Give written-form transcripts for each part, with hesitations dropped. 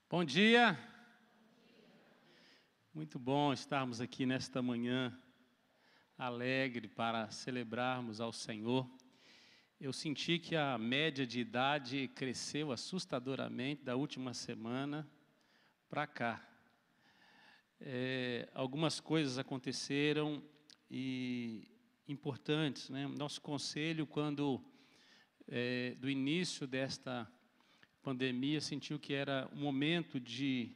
Bom dia. Muito bom estarmos aqui nesta manhã alegre para celebrarmos ao Senhor. Eu senti que a média de idade cresceu assustadoramente da última semana para cá. Algumas coisas aconteceram e importantes, né? Nosso conselho, quando do início desta pandemia, sentiu que era o momento de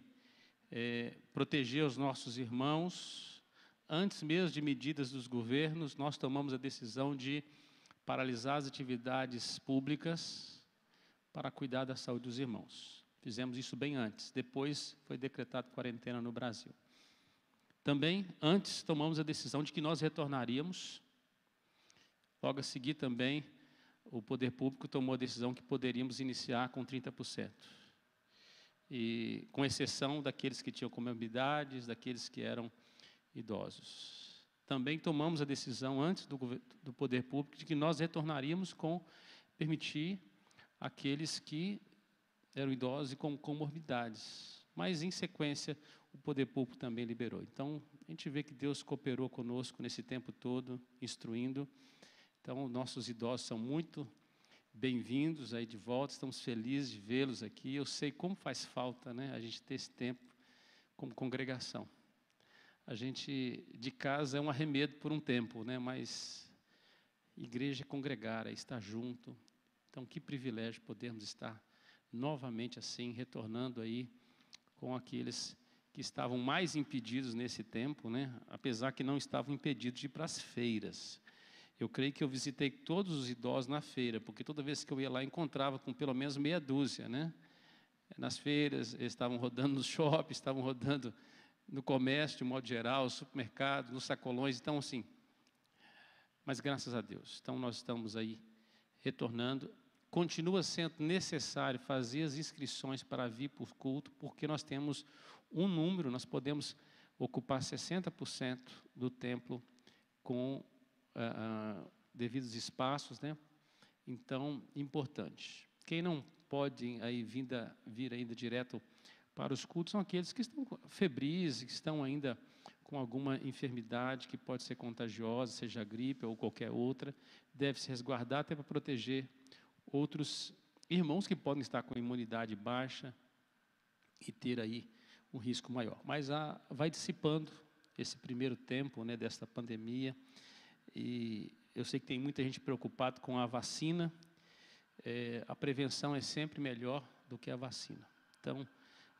proteger os nossos irmãos. Antes mesmo de medidas dos governos, nós tomamos a decisão de paralisar as atividades públicas para cuidar da saúde dos irmãos. Fizemos isso bem antes. Depois foi decretado quarentena no Brasil. Também, antes, tomamos a decisão de que nós retornaríamos. Logo a seguir também, o poder público tomou a decisão que poderíamos iniciar com 30%. E com exceção daqueles que tinham comorbidades, daqueles que eram idosos. Também tomamos a decisão antes do poder público de que nós retornaríamos com permitir aqueles que eram idosos e com comorbidades. Mas, em sequência, o poder público também liberou. Então, a gente vê que Deus cooperou conosco nesse tempo todo, instruindo. Então, nossos idosos são muito bem-vindos aí de volta, estamos felizes de vê-los aqui. Eu sei como faz falta, né, a gente ter esse tempo como congregação. A gente, de casa, é um arremedo por um tempo, né, mas igreja é congregar, é estar junto. Então, que privilégio podermos estar novamente assim, retornando aí com aqueles que estavam mais impedidos nesse tempo, né, apesar que não estavam impedidos de ir para as feiras. Eu creio que eu visitei todos os idosos na feira, porque toda vez que eu ia lá, encontrava com pelo menos meia dúzia, né? Nas feiras, eles estavam rodando nos shoppings, estavam rodando no comércio, de modo geral, no supermercado, nos sacolões, então, assim. Mas, graças a Deus, então, nós estamos aí retornando. Continua sendo necessário fazer as inscrições para vir por culto, porque nós temos um número, nós podemos ocupar 60% do templo com devidos espaços, né? Então, importante. Quem não pode aí vir ainda direto para os cultos são aqueles que estão febris, que estão ainda com alguma enfermidade que pode ser contagiosa, seja gripe ou qualquer outra, deve se resguardar até para proteger outros irmãos que podem estar com imunidade baixa e ter aí um risco maior. Mas vai dissipando esse primeiro tempo, né, desta pandemia. E eu sei que tem muita gente preocupada com a vacina. A prevenção é sempre melhor do que a vacina. Então,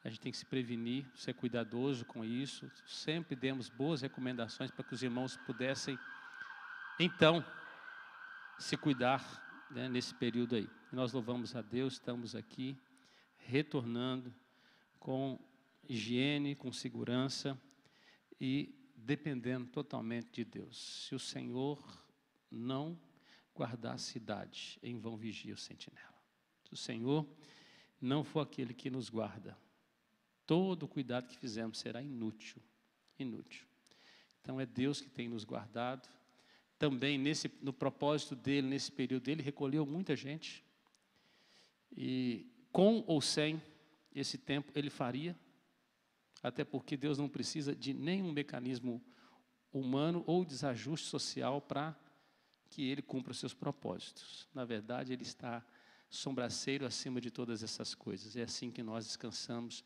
a gente tem que se prevenir, ser cuidadoso com isso. Sempre demos boas recomendações para que os irmãos pudessem, então, se cuidar, né, nesse período aí. Nós louvamos a Deus, estamos aqui, retornando com higiene, com segurança e dependendo totalmente de Deus. Se o Senhor não guardar a cidade, em vão vigia o sentinela. Se o Senhor não for aquele que nos guarda, todo o cuidado que fizemos será inútil, inútil. Então, é Deus que tem nos guardado. Também, no propósito dEle, nesse período, Ele recolheu muita gente. E, com ou sem esse tempo, Ele faria. Até porque Deus não precisa de nenhum mecanismo humano ou desajuste social para que Ele cumpra os seus propósitos. Na verdade, Ele está sombraceiro acima de todas essas coisas. É assim que nós descansamos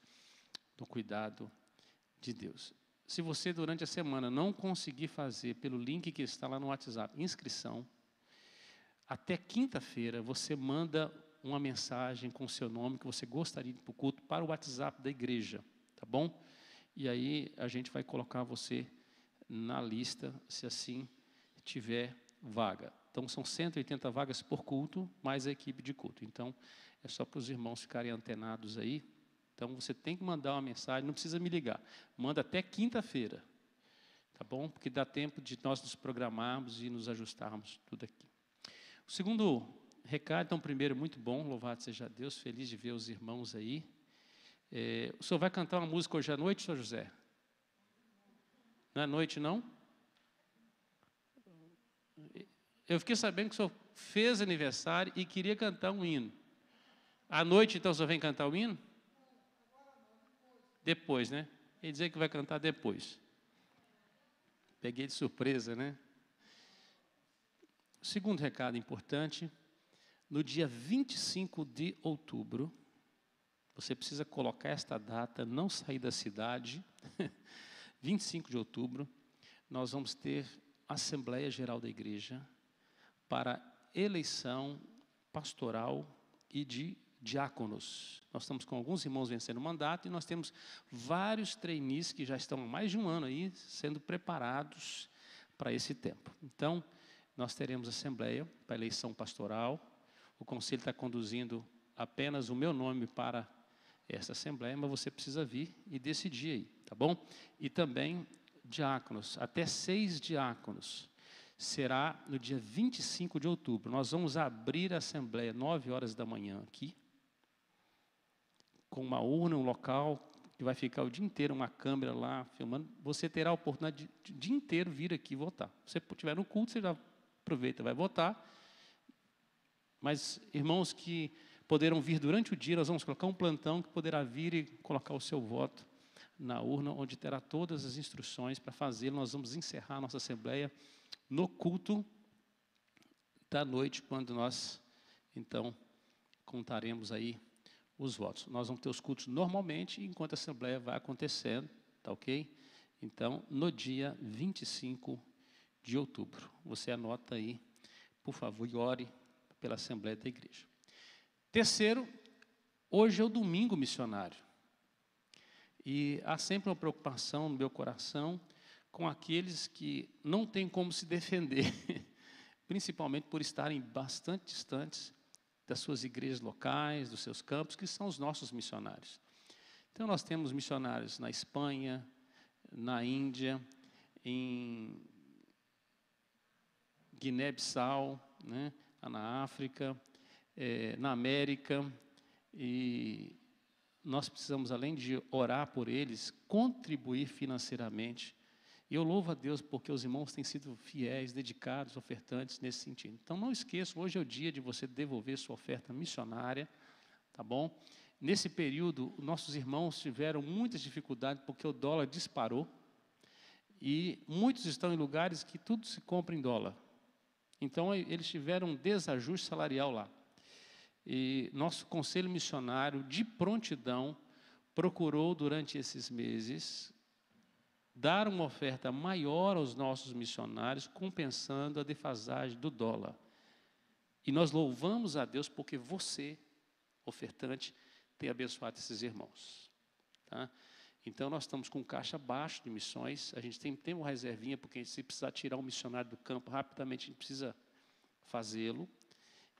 no cuidado de Deus. Se você, durante a semana, não conseguir fazer pelo link que está lá no WhatsApp, inscrição, até quinta-feira você manda uma mensagem com o seu nome que você gostaria de ir para o culto para o WhatsApp da igreja. Tá bom? E aí a gente vai colocar você na lista, se assim tiver vaga. Então, são 180 vagas por culto, mais a equipe de culto. Então, é só para os irmãos ficarem antenados aí. Então, você tem que mandar uma mensagem, não precisa me ligar. Manda até quinta-feira, tá bom? Porque dá tempo de nós nos programarmos e nos ajustarmos tudo aqui. O segundo recado, então, primeiro, muito bom, louvado seja Deus, feliz de ver os irmãos aí. O senhor vai cantar uma música hoje à noite, senhor José? Não é à noite, não? Eu fiquei sabendo que o senhor fez aniversário e queria cantar um hino. À noite, então, o senhor vem cantar o hino? Depois, né? Ele dizer que vai cantar depois. Peguei de surpresa, né? O segundo recado importante, no dia 25 de outubro, você precisa colocar esta data, não sair da cidade. 25 de outubro, nós vamos ter Assembleia Geral da Igreja para eleição pastoral e de diáconos. Nós estamos com alguns irmãos vencendo o mandato e nós temos vários trainees que já estão há mais de um ano aí sendo preparados para esse tempo. Então, nós teremos assembleia para eleição pastoral. O conselho está conduzindo apenas o meu nome para essa assembleia, mas você precisa vir e decidir aí, tá bom? E também diáconos, até 6 diáconos. Será no dia 25 de outubro. Nós vamos abrir a assembleia 9 horas da manhã aqui, com uma urna, um local que vai ficar o dia inteiro, uma câmera lá filmando. Você terá a oportunidade de o dia inteiro vir aqui votar. Se você estiver no culto, você já aproveita, vai votar. Mas, irmãos que poderão vir durante o dia, nós vamos colocar um plantão que poderá vir e colocar o seu voto na urna, onde terá todas as instruções para fazê-lo. Nós vamos encerrar a nossa assembleia no culto da noite, quando nós, então, contaremos aí os votos. Nós vamos ter os cultos normalmente, enquanto a assembleia vai acontecendo, tá ok? Então, no dia 25 de outubro. Você anota aí, por favor, e ore pela assembleia da igreja. Terceiro, hoje é o domingo missionário. E há sempre uma preocupação no meu coração com aqueles que não têm como se defender, principalmente por estarem bastante distantes das suas igrejas locais, dos seus campos, que são os nossos missionários. Então, nós temos missionários na Espanha, na Índia, em Guiné-Bissau, né, na África, na América, e nós precisamos, além de orar por eles, contribuir financeiramente. E eu louvo a Deus porque os irmãos têm sido fiéis, dedicados, ofertantes nesse sentido. Então, não esqueça, hoje é o dia de você devolver sua oferta missionária, tá bom? Nesse período, nossos irmãos tiveram muitas dificuldades porque o dólar disparou e muitos estão em lugares que tudo se compra em dólar. Então, eles tiveram um desajuste salarial lá. E nosso conselho missionário, de prontidão, procurou, durante esses meses, dar uma oferta maior aos nossos missionários, compensando a defasagem do dólar. E nós louvamos a Deus porque você, ofertante, tem abençoado esses irmãos. Tá? Então, nós estamos com caixa baixo de missões, a gente tem uma reservinha, porque se precisar tirar um missionário do campo, rapidamente a gente precisa fazê-lo,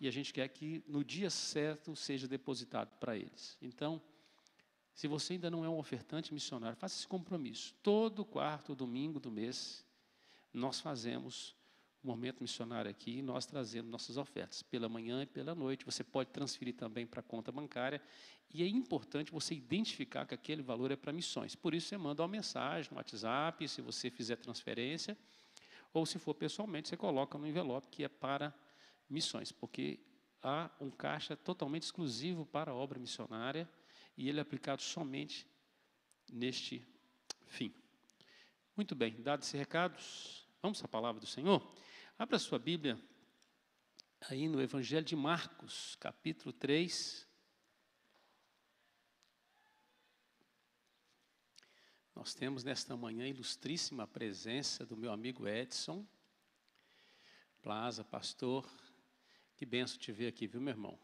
e a gente quer que no dia certo seja depositado para eles. Então, se você ainda não é um ofertante missionário, faça esse compromisso. Todo quarto domingo do mês, nós fazemos um momento missionário aqui, e nós trazemos nossas ofertas, pela manhã e pela noite. Você pode transferir também para a conta bancária, e é importante você identificar que aquele valor é para missões. Por isso, você manda uma mensagem no WhatsApp, se você fizer transferência, ou se for pessoalmente, você coloca no envelope que é para missões, porque há um caixa totalmente exclusivo para a obra missionária, e ele é aplicado somente neste fim. Muito bem, dados esses recados, vamos à palavra do Senhor? Abra sua Bíblia aí no Evangelho de Marcos, capítulo 3. Nós temos nesta manhã a ilustríssima presença do meu amigo Edson Plaza, pastor. Que benção te ver aqui, viu, meu irmão?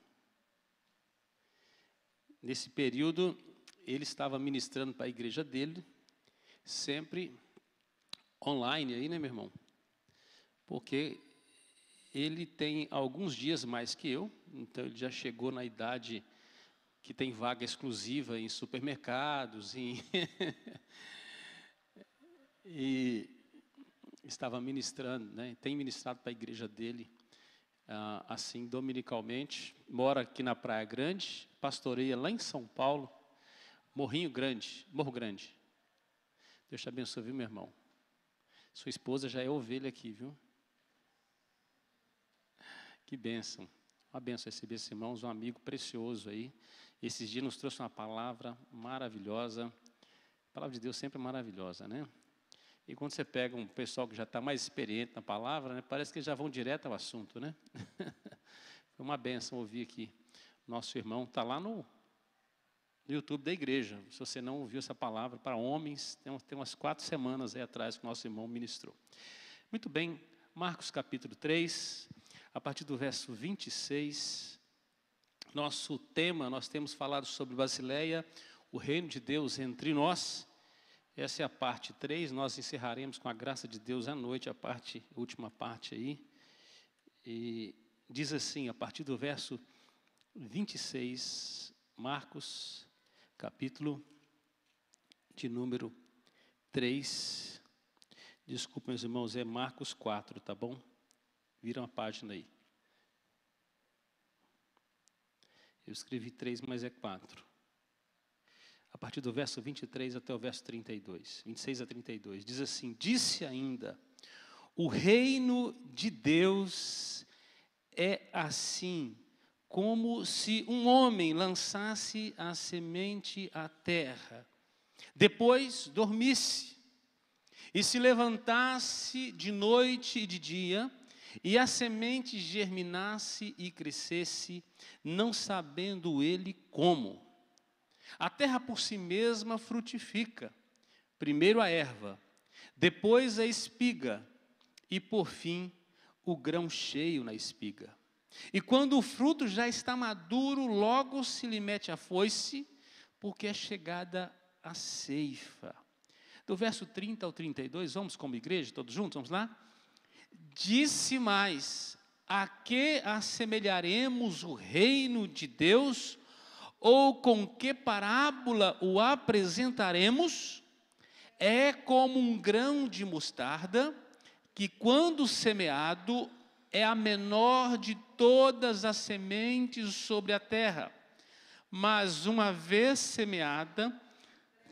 Nesse período, ele estava ministrando para a igreja dele, sempre online aí, né, meu irmão? Porque ele tem alguns dias mais que eu, então ele já chegou na idade que tem vaga exclusiva em supermercados, e estava ministrando, né? Tem ministrado para a igreja dele, assim, dominicalmente. Mora aqui na Praia Grande, pastoreia lá em São Paulo, Morro Grande. Deus te abençoe, viu, meu irmão? Sua esposa já é ovelha aqui, viu? Que bênção. Uma bênção receber esses irmãos, um amigo precioso aí. Esses dias nos trouxe uma palavra maravilhosa. A palavra de Deus sempre é maravilhosa, né? E quando você pega um pessoal que já está mais experiente na palavra, né, parece que eles já vão direto ao assunto, né? Foi uma bênção ouvir aqui. Nosso irmão está lá no YouTube da igreja. Se você não ouviu essa palavra para homens, tem umas 4 semanas aí atrás que o nosso irmão ministrou. Muito bem, Marcos capítulo 3, a partir do verso 26. Nosso tema, nós temos falado sobre Basileia, o reino de Deus entre nós. Essa é a parte 3, nós encerraremos com a graça de Deus à noite, a última parte aí. E diz assim, a partir do verso 26, Marcos, capítulo de número 3. Desculpa, meus irmãos, é Marcos 4, tá bom? Viram a página aí. Eu escrevi 3, mas é 4. A partir do verso 23 até o verso 32, 26 a 32, diz assim: disse ainda, o reino de Deus é assim, como se um homem lançasse a semente à terra, depois dormisse, e se levantasse de noite e de dia, e a semente germinasse e crescesse, não sabendo ele como. A terra por si mesma frutifica, primeiro a erva, depois a espiga, e por fim o grão cheio na espiga. E quando o fruto já está maduro, logo se lhe mete a foice, porque é chegada a ceifa. Do verso 30 ao 32, vamos como igreja, todos juntos, vamos lá? Disse mais, a que assemelharemos o reino de Deus? Ou com que parábola o apresentaremos? É como um grão de mostarda, que quando semeado, é a menor de todas as sementes sobre a terra. Mas uma vez semeada,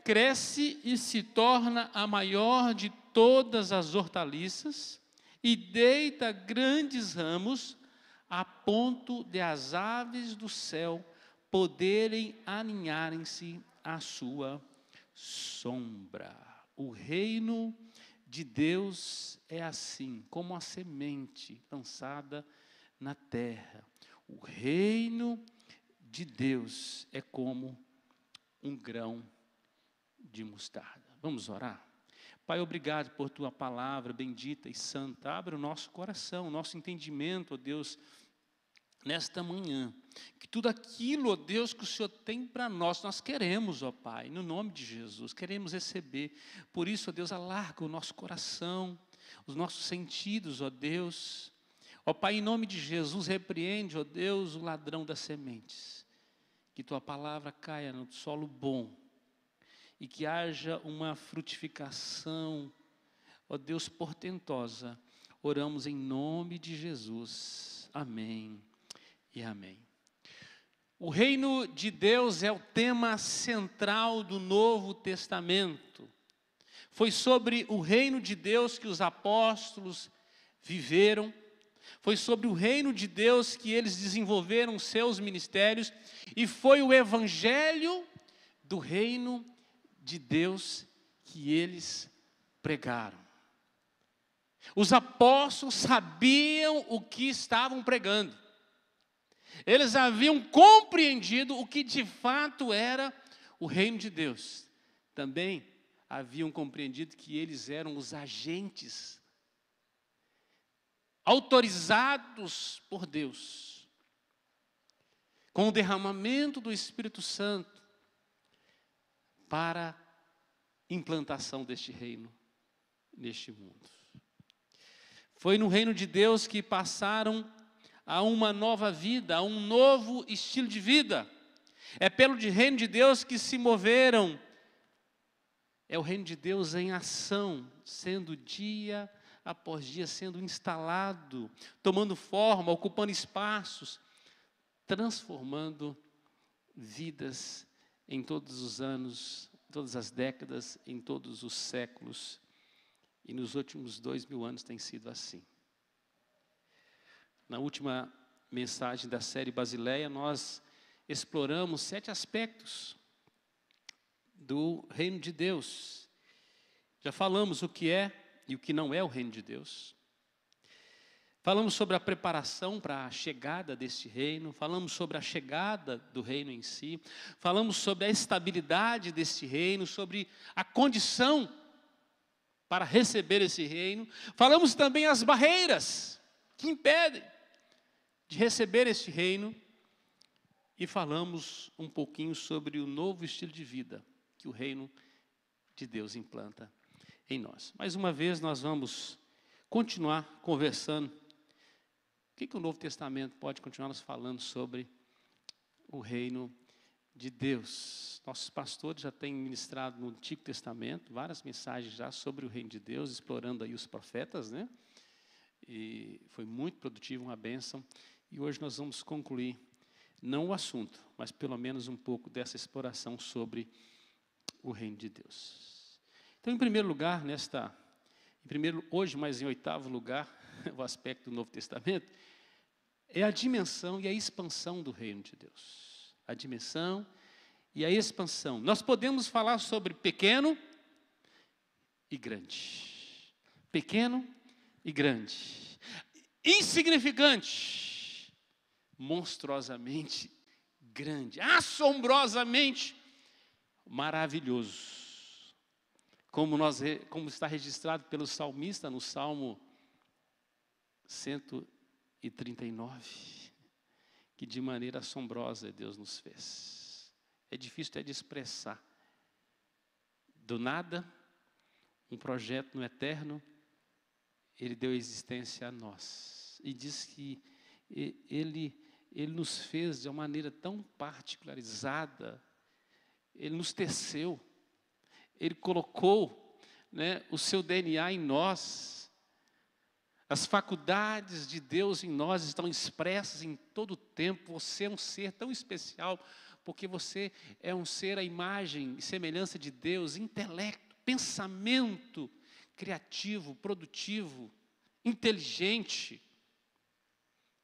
cresce e se torna a maior de todas as hortaliças, e deita grandes ramos, a ponto de as aves do céu poderem aninharem-se à sua sombra. O reino de Deus é assim, como a semente lançada na terra. O reino de Deus é como um grão de mostarda. Vamos orar? Pai, obrigado por Tua palavra bendita e santa. Abre o nosso coração, o nosso entendimento, ó Deus, nesta manhã, que tudo aquilo, ó Deus, que o Senhor tem para nós queremos, ó Pai, no nome de Jesus, queremos receber. Por isso, ó Deus, alarga o nosso coração, os nossos sentidos, ó Deus. Ó Pai, em nome de Jesus, repreende, ó Deus, o ladrão das sementes. Que Tua palavra caia no solo bom e que haja uma frutificação, ó Deus, portentosa. Oramos em nome de Jesus. Amém. E amém. O reino de Deus é o tema central do Novo Testamento. Foi sobre o reino de Deus que os apóstolos viveram. Foi sobre o reino de Deus que eles desenvolveram seus ministérios. E foi o evangelho do reino de Deus que eles pregaram. Os apóstolos sabiam o que estavam pregando. Eles haviam compreendido o que de fato era o reino de Deus. Também haviam compreendido que eles eram os agentes autorizados por Deus, com o derramamento do Espírito Santo, para a implantação deste reino neste mundo. Foi no reino de Deus que passaram a uma nova vida, a um novo estilo de vida. É pelo reino de Deus que se moveram. É o reino de Deus em ação, sendo dia após dia, sendo instalado, tomando forma, ocupando espaços, transformando vidas em todos os anos, todas as décadas, em todos os séculos. E nos últimos 2000 anos tem sido assim. Na última mensagem da série Basileia, nós exploramos 7 aspectos do reino de Deus. Já falamos o que é e o que não é o reino de Deus. Falamos sobre a preparação para a chegada deste reino, falamos sobre a chegada do reino em si, falamos sobre a estabilidade deste reino, sobre a condição para receber esse reino. Falamos também as barreiras que impedem de receber este reino. E falamos um pouquinho sobre o novo estilo de vida que o reino de Deus implanta em nós. Mais uma vez nós vamos continuar conversando. O que o Novo Testamento pode continuar nos falando sobre o reino de Deus? Nossos pastores já têm ministrado no Antigo Testamento várias mensagens já sobre o reino de Deus, explorando aí os profetas, né? E foi muito produtivo, uma bênção. E hoje nós vamos concluir, não o assunto, mas pelo menos um pouco dessa exploração sobre o reino de Deus. Então, em primeiro lugar, hoje, mas em oitavo lugar, o aspecto do Novo Testamento, é a dimensão e a expansão do reino de Deus. A dimensão e a expansão. Nós podemos falar sobre pequeno e grande. Pequeno e grande. Insignificante. Monstruosamente grande. Assombrosamente maravilhoso. Como está registrado pelo salmista no Salmo 139, que de maneira assombrosa Deus nos fez. É difícil até de expressar. Do nada, um projeto no eterno, Ele deu existência a nós. E diz que Ele nos fez de uma maneira tão particularizada, Ele nos teceu, Ele colocou, né, o seu DNA em nós. As faculdades de Deus em nós estão expressas em todo o tempo. Você é um ser tão especial, porque você é um ser à imagem e semelhança de Deus, intelecto, pensamento criativo, produtivo, inteligente.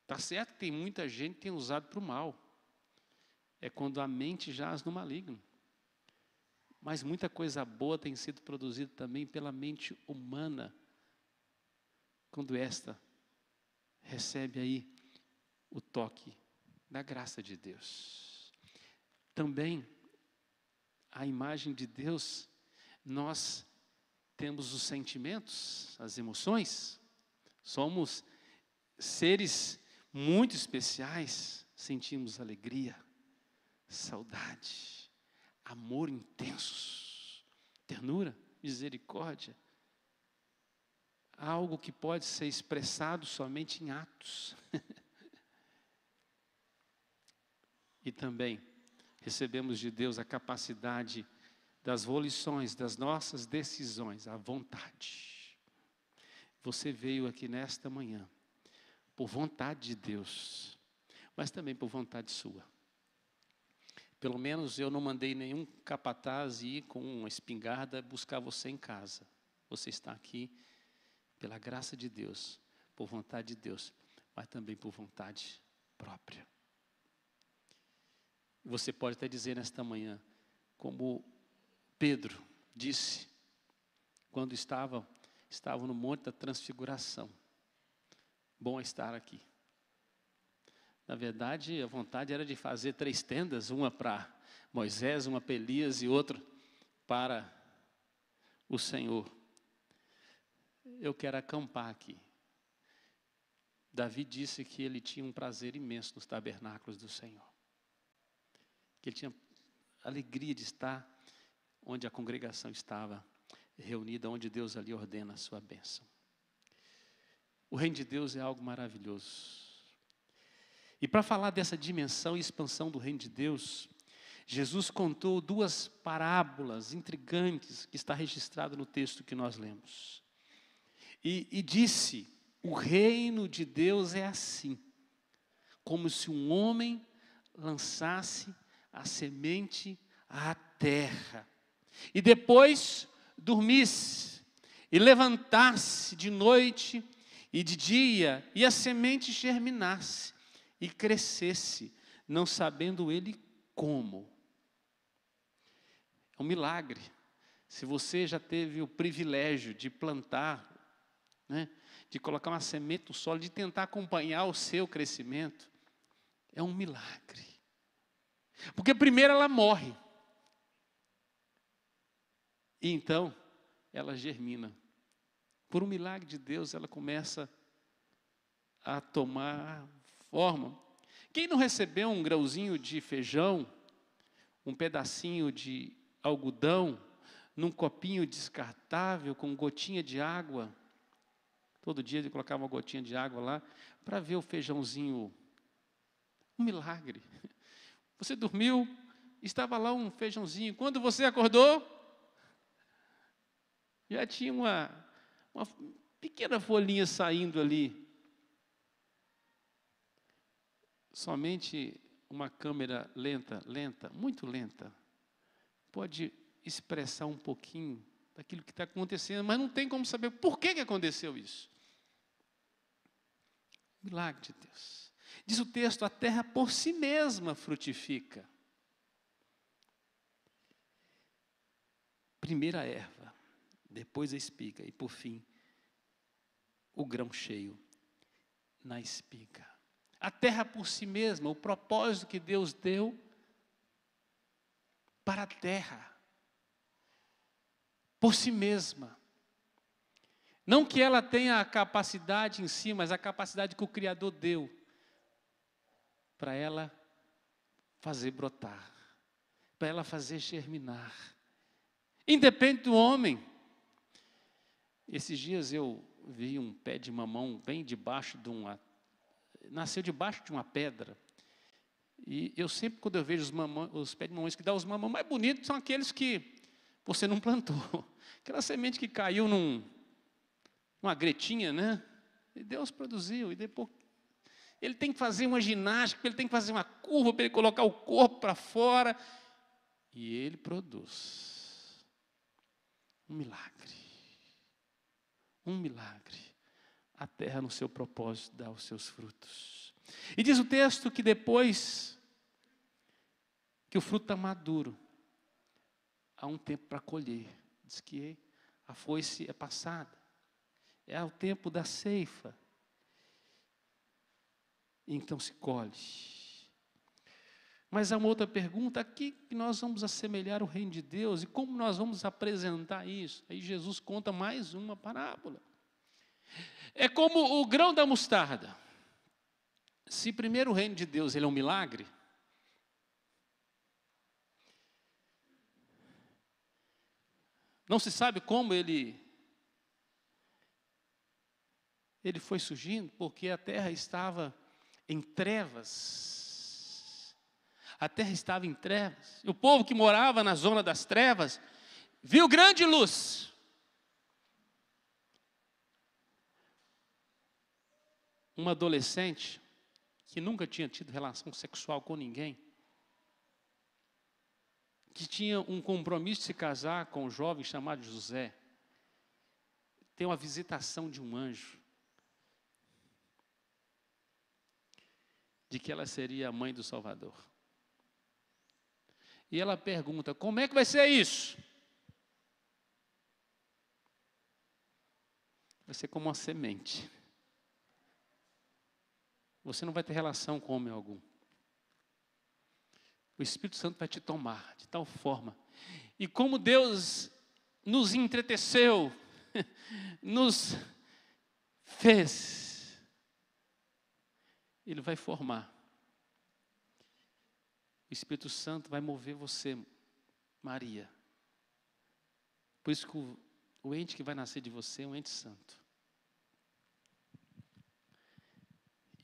Está certo que tem muita gente que tem usado para o mal. É quando a mente jaz no maligno. Mas muita coisa boa tem sido produzida também pela mente humana, quando esta recebe aí o toque da graça de Deus. Também, a imagem de Deus, nós temos os sentimentos, as emoções. Somos seres muito especiais, sentimos alegria, saudade, amor intensos, ternura, misericórdia. Algo que pode ser expressado somente em atos. E também recebemos de Deus a capacidade das volições, das nossas decisões, a vontade. Você veio aqui nesta manhã por vontade de Deus, mas também por vontade sua. Pelo menos eu não mandei nenhum capataz ir com uma espingarda buscar você em casa. Você está aqui pela graça de Deus, por vontade de Deus, mas também por vontade própria. Você pode até dizer nesta manhã, como Pedro disse, quando estava no Monte da Transfiguração: bom estar aqui. Na verdade, a vontade era de fazer 3 tendas, uma para Moisés, uma para Elias e outra para o Senhor. Eu quero acampar aqui. Davi disse que ele tinha um prazer imenso nos tabernáculos do Senhor. Que ele tinha alegria de estar onde a congregação estava reunida, onde Deus ali ordena a sua bênção. O reino de Deus é algo maravilhoso. E para falar dessa dimensão e expansão do reino de Deus, Jesus contou 2 parábolas intrigantes que está registrado no texto que nós lemos. E disse: o reino de Deus é assim, como se um homem lançasse a semente à terra, e depois dormisse, e levantasse de noite e de dia, e a semente germinasse, e crescesse, não sabendo ele como. É um milagre. Se você já teve o privilégio de plantar, né, de colocar uma semente no solo, de tentar acompanhar o seu crescimento, é um milagre. Porque primeiro ela morre. E então, ela germina. Por um milagre de Deus, ela começa a tomar forma. Quem não recebeu um grãozinho de feijão, um pedacinho de algodão, num copinho descartável, com gotinha de água? Todo dia ele colocava uma gotinha de água lá, para ver o feijãozinho. Um milagre. Você dormiu, estava lá um feijãozinho. Quando você acordou, já tinha uma pequena folhinha saindo ali. Somente uma câmera lenta, muito lenta, pode expressar um pouquinho daquilo que está acontecendo, mas não tem como saber por que aconteceu isso. Milagre de Deus. Diz o texto, a terra por si mesma frutifica. Primeiro a erva, depois a espiga e por fim o grão cheio na espiga. A terra por si mesma, o propósito que Deus deu para a terra, por si mesma. Não que ela tenha a capacidade em si, mas a capacidade que o Criador deu para ela fazer brotar, para ela fazer germinar. Independe do homem. Esses dias eu vi um pé de mamão bem debaixo de nasceu debaixo de uma pedra. E eu sempre, quando eu vejo os pés de mamões que dão os mamões mais bonitos, são aqueles que você não plantou. Aquela semente que caiu numa gretinha, né? E Deus produziu. E depois ele tem que fazer uma ginástica, ele tem que fazer uma curva para ele colocar o corpo para fora. E ele produz. Um milagre. Um milagre. A terra no seu propósito dá os seus frutos. E diz o texto que depois que o fruto está maduro, há um tempo para colher. Diz que a foice é passada. É o tempo da ceifa. Então se colhe. Mas há uma outra pergunta, aqui que nós vamos assemelhar o reino de Deus e como nós vamos apresentar isso? Aí Jesus conta mais uma parábola. É como o grão da mostarda. Se primeiro o reino de Deus ele é um milagre, não se sabe como ele foi surgindo, porque a terra estava em trevas. A terra estava em trevas. E o povo que morava na zona das trevas viu grande luz. Uma adolescente que nunca tinha tido relação sexual com ninguém, que tinha um compromisso de se casar com um jovem chamado José, tem uma visitação de um anjo, de que ela seria a mãe do Salvador. E ela pergunta, como é que vai ser isso? Vai ser como uma semente. Você não vai ter relação com homem algum. O Espírito Santo vai te tomar de tal forma. E como Deus nos entreteceu, nos fez, Ele vai formar. O Espírito Santo vai mover você, Maria. Por isso que o ente que vai nascer de você é um ente santo.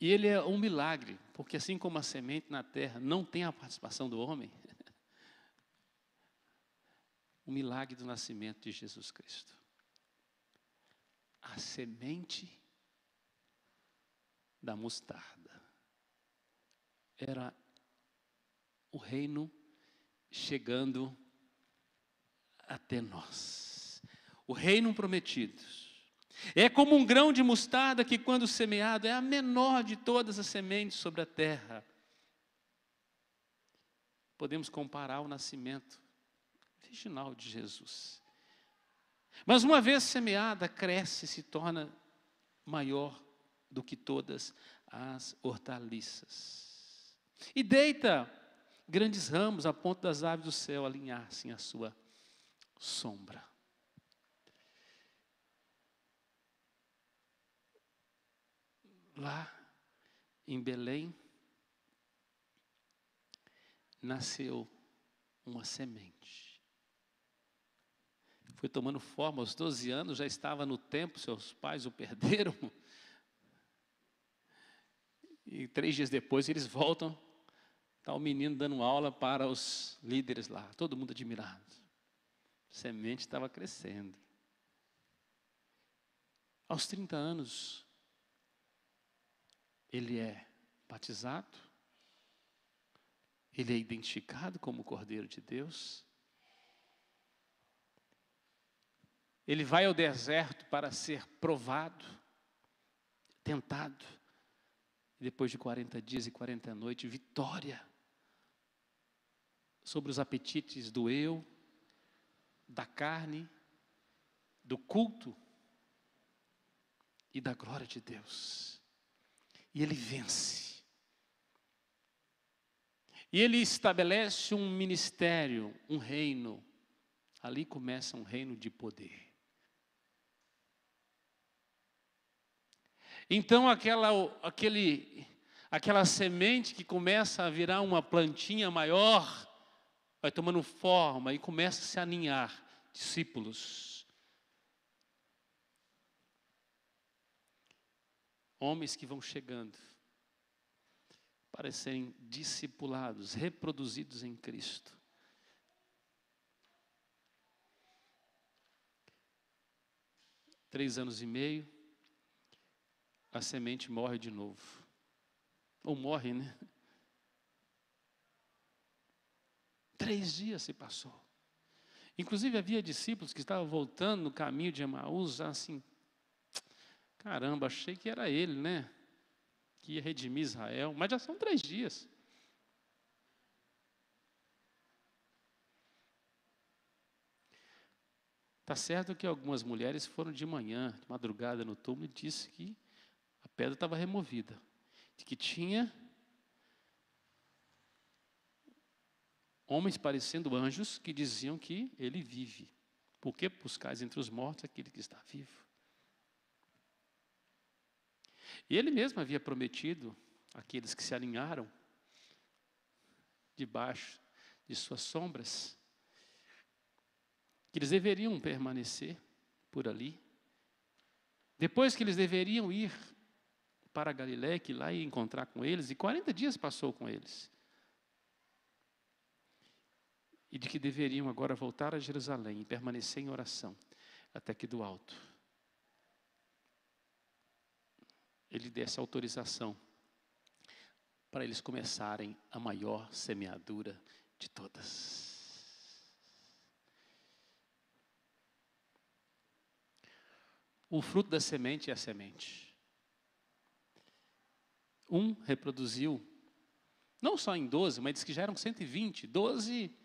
E ele é um milagre, porque assim como a semente na terra não tem a participação do homem, o milagre do nascimento de Jesus Cristo. A semente da mostarda era o reino chegando até nós. O reino prometido. É como um grão de mostarda que, quando semeado, é a menor de todas as sementes sobre a terra. Podemos comparar o nascimento virginal de Jesus. Mas uma vez semeada, cresce e se torna maior do que todas as hortaliças. E deita grandes ramos a ponto das aves do céu alinhar-se à sua sombra. Lá em Belém, nasceu uma semente. Foi tomando forma, aos 12 anos, já estava no templo, seus pais o perderam. E 3 dias depois eles voltam, está o menino dando aula para os líderes lá, todo mundo admirado. A semente estava crescendo. Aos 30 anos, ele é batizado, ele é identificado como o Cordeiro de Deus. Ele vai ao deserto para ser provado, tentado. E depois de 40 dias e 40 noites, vitória sobre os apetites do eu, da carne, do culto e da glória de Deus. E ele vence. E ele estabelece um ministério, um reino. Ali começa um reino de poder. Então aquela semente que começa a virar uma plantinha maior, vai tomando forma e começa a se aninhar discípulos. Homens que vão chegando para serem discipulados, reproduzidos em Cristo. Três anos e meio, a semente morre de novo. Ou morre, né? 3 dias se passou. Inclusive havia discípulos que estavam voltando no caminho de Emaús, assim, caramba, achei que era ele, né? Que ia redimir Israel, mas já são 3 dias. Está certo que algumas mulheres foram de manhã, de madrugada no túmulo, e disse que a pedra estava removida, de que tinha homens parecendo anjos que diziam que ele vive. Por que buscais entre os mortos aquele que está vivo? E ele mesmo havia prometido àqueles que se alinharam debaixo de suas sombras, que eles deveriam permanecer por ali. Depois que eles deveriam ir para a Galiléia, que lá ia encontrar com eles, e 40 dias passou com eles. E de que deveriam agora voltar a Jerusalém e permanecer em oração, até que do alto ele desse autorização para eles começarem a maior semeadura de todas. O fruto da semente é a semente. Um reproduziu, não só em 12, mas diz que já eram 120, 12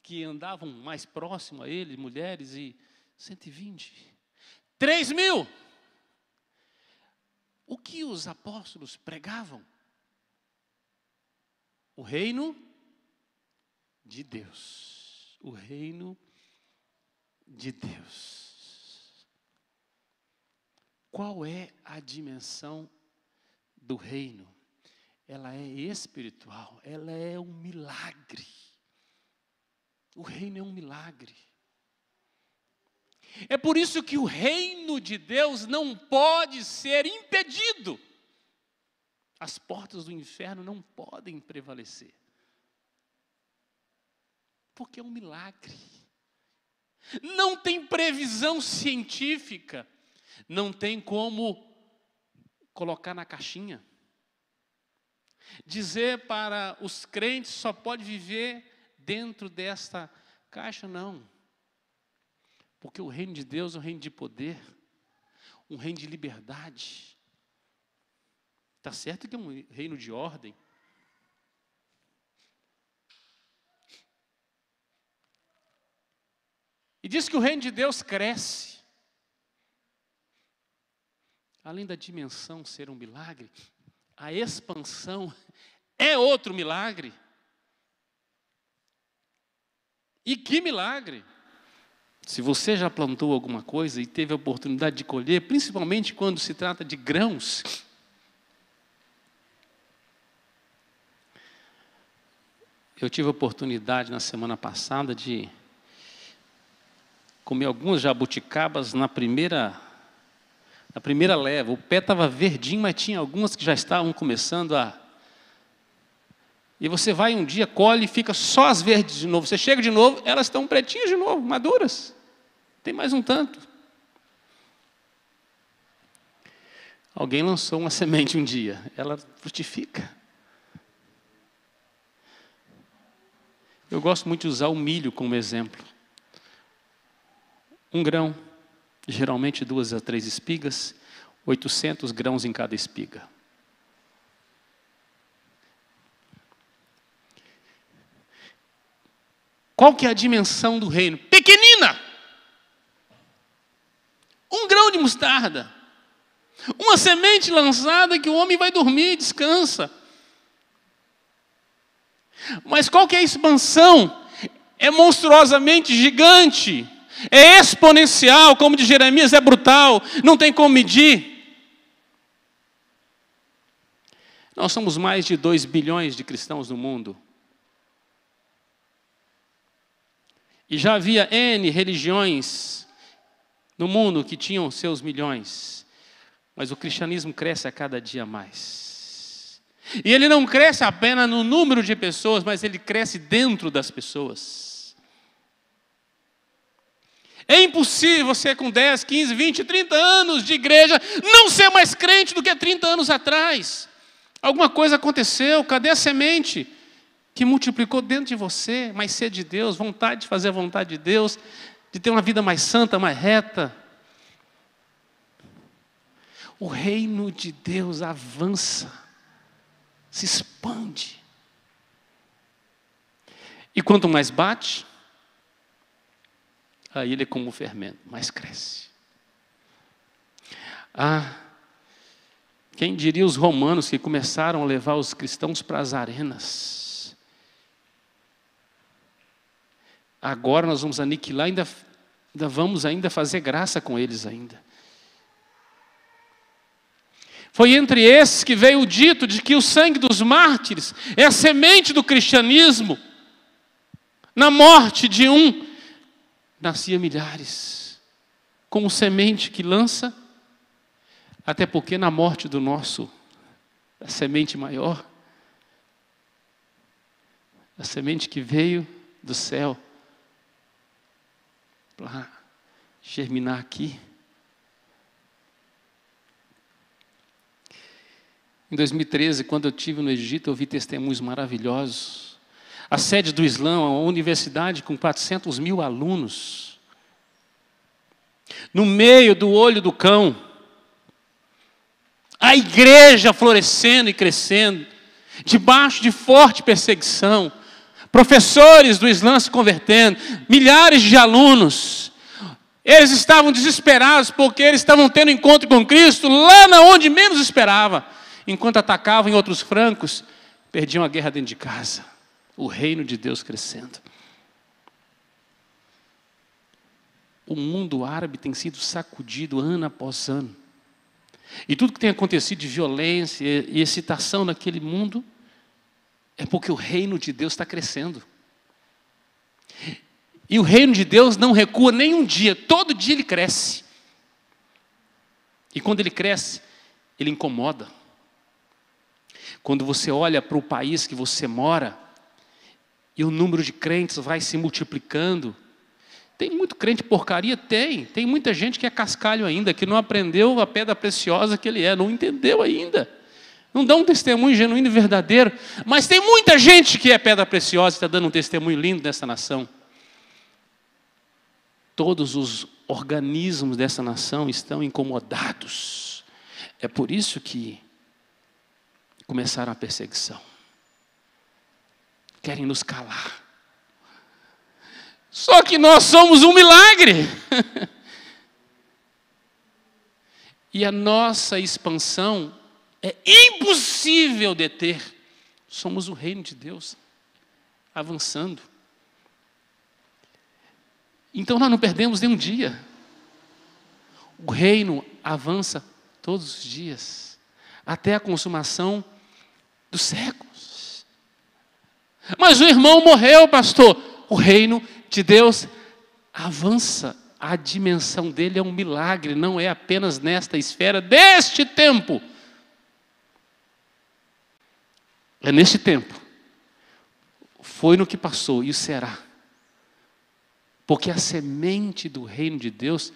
que andavam mais próximo a ele, mulheres, e 120. 3.000! O que os apóstolos pregavam? O reino de Deus. O reino de Deus. Qual é a dimensão do reino? Ela é espiritual, ela é um milagre. O reino é um milagre. É por isso que o reino de Deus não pode ser impedido. As portas do inferno não podem prevalecer. Porque é um milagre. Não tem previsão científica. Não tem como colocar na caixinha. Dizer para os crentes só pode viver dentro desta caixa, não. Porque o reino de Deus é um reino de poder, um reino de liberdade. Está certo que é um reino de ordem. E diz que o reino de Deus cresce. Além da dimensão ser um milagre, a expansão é outro milagre. E que milagre! Se você já plantou alguma coisa e teve a oportunidade de colher, principalmente quando se trata de grãos, eu tive a oportunidade na semana passada de comer algumas jabuticabas na primeira leva. O pé estava verdinho, mas tinha algumas que já estavam começando a... E você vai um dia, colhe e fica só as verdes de novo. Você chega de novo, elas estão pretinhas de novo, maduras. Tem mais um tanto. Alguém lançou uma semente um dia, ela frutifica. Eu gosto muito de usar o milho como exemplo. Um grão, geralmente 2 a 3 espigas, 800 grãos em cada espiga. Qual que é a dimensão do reino? Pequenina! Um grão de mostarda. Uma semente lançada que o homem vai dormir e descansa. Mas qual que é a expansão? É monstruosamente gigante. É exponencial, como de Jeremias, é brutal. Não tem como medir. Nós somos mais de 2 bilhões de cristãos no mundo. E já havia N religiões no mundo que tinham seus milhões. Mas o cristianismo cresce a cada dia mais. E ele não cresce apenas no número de pessoas, mas ele cresce dentro das pessoas. É impossível você com 10, 15, 20, 30 anos de igreja não ser mais crente do que 30 anos atrás. Alguma coisa aconteceu, cadê a semente que multiplicou dentro de você, mais sede de Deus, vontade de fazer a vontade de Deus, de ter uma vida mais santa, mais reta? O reino de Deus avança, se expande. E quanto mais bate, aí ele é como o fermento, mais cresce. Quem diria os romanos que começaram a levar os cristãos para as arenas? Agora nós vamos aniquilar, ainda vamos fazer graça com eles ainda. Foi entre esses que veio o dito de que o sangue dos mártires é a semente do cristianismo. Na morte de um, nascia milhares. Como semente que lança, até porque na morte do nosso, a semente maior, a semente que veio do céu, para germinar aqui. Em 2013, quando eu estive no Egito, eu vi testemunhos maravilhosos. A sede do Islã, uma universidade com 400 mil alunos. No meio do olho do cão. A igreja florescendo e crescendo. Debaixo de forte perseguição. Professores do Islã se convertendo. Milhares de alunos. Eles estavam desesperados porque eles estavam tendo encontro com Cristo lá na onde menos esperava. Enquanto atacavam em outros flancos, perdiam a guerra dentro de casa. O reino de Deus crescendo. O mundo árabe tem sido sacudido ano após ano. E tudo que tem acontecido de violência e excitação naquele mundo é porque o reino de Deus está crescendo. E o reino de Deus não recua nem um dia, todo dia ele cresce. E quando ele cresce, ele incomoda. Quando você olha para o país que você mora, e o número de crentes vai se multiplicando. Tem muito crente porcaria? Tem muita gente que é cascalho ainda, que não aprendeu a pedra preciosa que ele é, não entendeu ainda. Não dá um testemunho genuíno e verdadeiro. Mas tem muita gente que é pedra preciosa e está dando um testemunho lindo nessa nação. Todos os organismos dessa nação estão incomodados. É por isso que começaram a perseguição. Querem nos calar. Só que nós somos um milagre. E a nossa expansão é impossível deter. Somos o reino de Deus, avançando. Então nós não perdemos nenhum dia. O reino avança todos os dias, até a consumação dos séculos. Mas o irmão morreu, pastor. O reino de Deus avança. A dimensão dele é um milagre, não é apenas nesta esfera deste tempo. É neste tempo. Foi no que passou e o será. Porque a semente do reino de Deus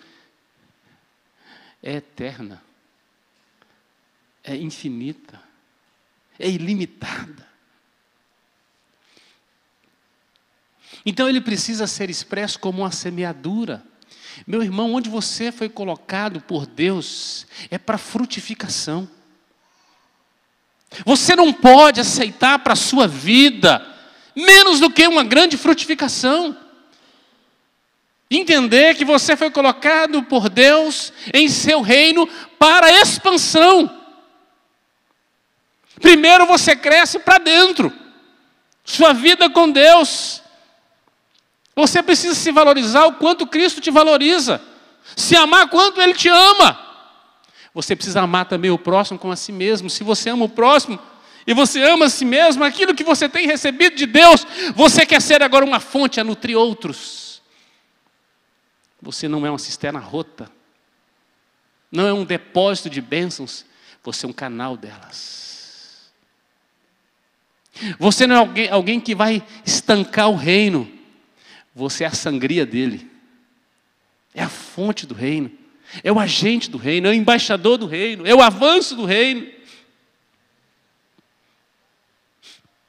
é eterna, é infinita, é ilimitada. Então ele precisa ser expresso como uma semeadura. Meu irmão, onde você foi colocado por Deus é para frutificação. Você não pode aceitar para a sua vida menos do que uma grande frutificação. Entender que você foi colocado por Deus em seu reino para expansão. Primeiro você cresce para dentro. Sua vida com Deus. Você precisa se valorizar o quanto Cristo te valoriza. Se amar quanto Ele te ama. Você precisa amar também o próximo como a si mesmo. Se você ama o próximo e você ama a si mesmo, aquilo que você tem recebido de Deus, você quer ser agora uma fonte a nutrir outros. Você não é uma cisterna rota. Não é um depósito de bênçãos. Você é um canal delas. Você não é alguém que vai estancar o reino. Você é a sangria dele. É a fonte do reino. É o agente do reino. É o embaixador do reino. É o avanço do reino.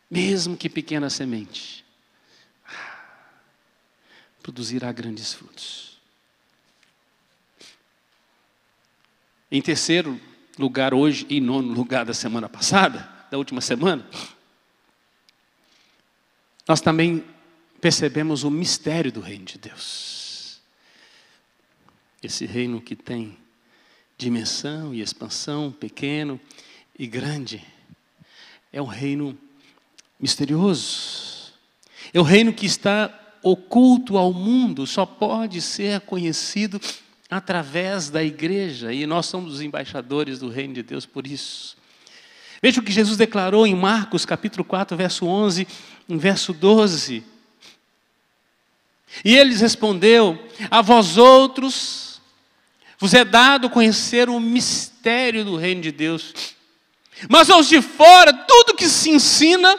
Mesmo que pequena semente, produzirá grandes frutos. Em terceiro lugar hoje, e nono lugar da semana passada, da última semana, nós também percebemos o mistério do reino de Deus. Esse reino que tem dimensão e expansão, pequeno e grande, é um reino misterioso. É um reino que está oculto ao mundo, só pode ser conhecido através da igreja, e nós somos os embaixadores do reino de Deus por isso. Veja o que Jesus declarou em Marcos capítulo 4, verso 11, em verso 12. E ele respondeu: a vós outros vos é dado conhecer o mistério do reino de Deus, mas aos de fora tudo que se ensina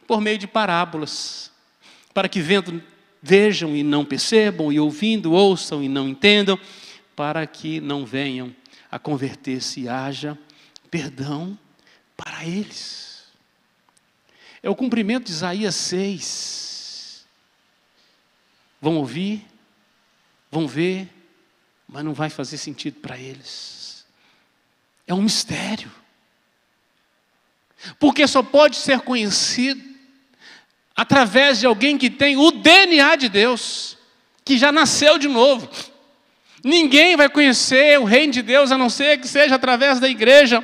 por meio de parábolas, para que vejam e não percebam, e ouvindo, ouçam e não entendam, para que não venham a converter-se e haja perdão para eles. É o cumprimento de Isaías 6. Vão ouvir, vão ver, mas não vai fazer sentido para eles. É um mistério. Porque só pode ser conhecido através de alguém que tem o DNA de Deus, que já nasceu de novo. Ninguém vai conhecer o reino de Deus a não ser que seja através da igreja.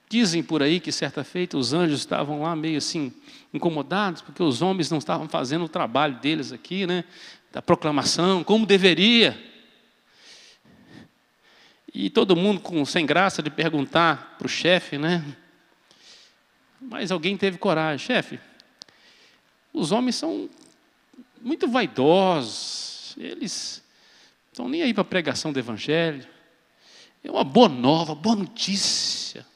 Dizem por aí que certa feita os anjos estavam lá meio assim incomodados, porque os homens não estavam fazendo o trabalho deles aqui, né, da proclamação, como deveria. E todo mundo sem graça de perguntar para o chefe, né? Mas alguém teve coragem. Chefe, os homens são muito vaidosos. Eles estão nem aí para a pregação do evangelho. É uma boa nova, boa notícia.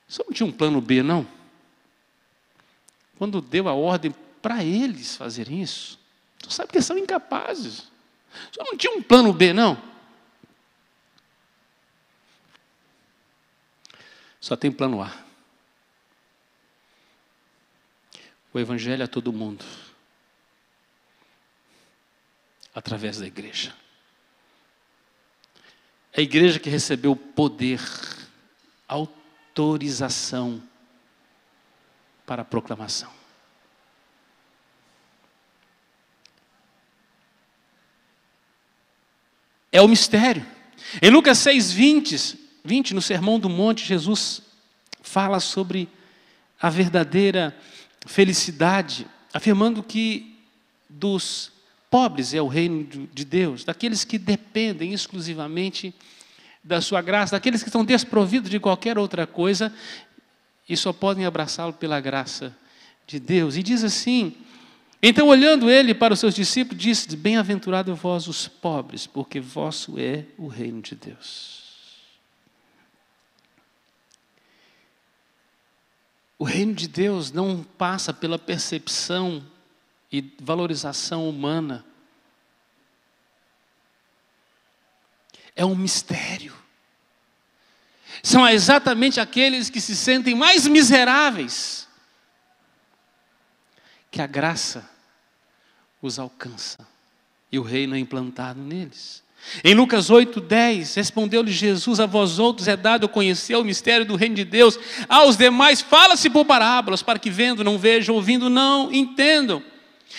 Só não tinha um plano B, não? Quando deu a ordem para eles fazerem isso, você sabe que eles são incapazes. Só não tinha um plano B, não? Só tem plano A. O evangelho a todo mundo. Através da igreja. É a igreja que recebeu poder, autorização para a proclamação. É o mistério. Em Lucas 6:20, no Sermão do Monte, Jesus fala sobre a verdadeira felicidade, afirmando que dos pobres é o reino de Deus, daqueles que dependem exclusivamente da sua graça, daqueles que estão desprovidos de qualquer outra coisa e só podem abraçá-lo pela graça de Deus. E diz assim: então, olhando ele para os seus discípulos, disse: bem-aventurado vós os pobres, porque vosso é o reino de Deus. O reino de Deus não passa pela percepção e valorização humana. É um mistério. São exatamente aqueles que se sentem mais miseráveis que a graça os alcança e o reino é implantado neles. Em Lucas 8:10, respondeu-lhe Jesus: a vós outros é dado conhecer o mistério do reino de Deus, aos demais fala-se por parábolas, para que vendo não vejam, ouvindo não entendam.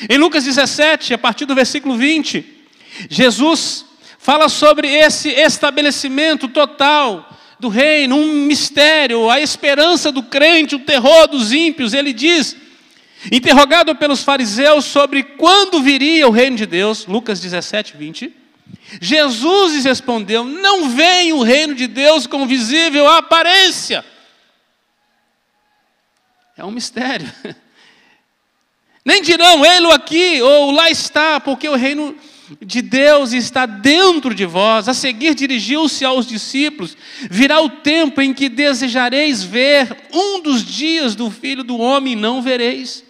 Em Lucas 17, a partir do versículo 20, Jesus fala sobre esse estabelecimento total do reino, um mistério, a esperança do crente, o terror dos ímpios. Ele diz, interrogado pelos fariseus sobre quando viria o reino de Deus, Lucas 17:20, Jesus lhes respondeu: não vem o reino de Deus com visível aparência. É um mistério. Nem dirão, ei-lo aqui, ou lá está, porque o reino de Deus está dentro de vós. A seguir dirigiu-se aos discípulos: virá o tempo em que desejareis ver um dos dias do Filho do Homem, e não vereis.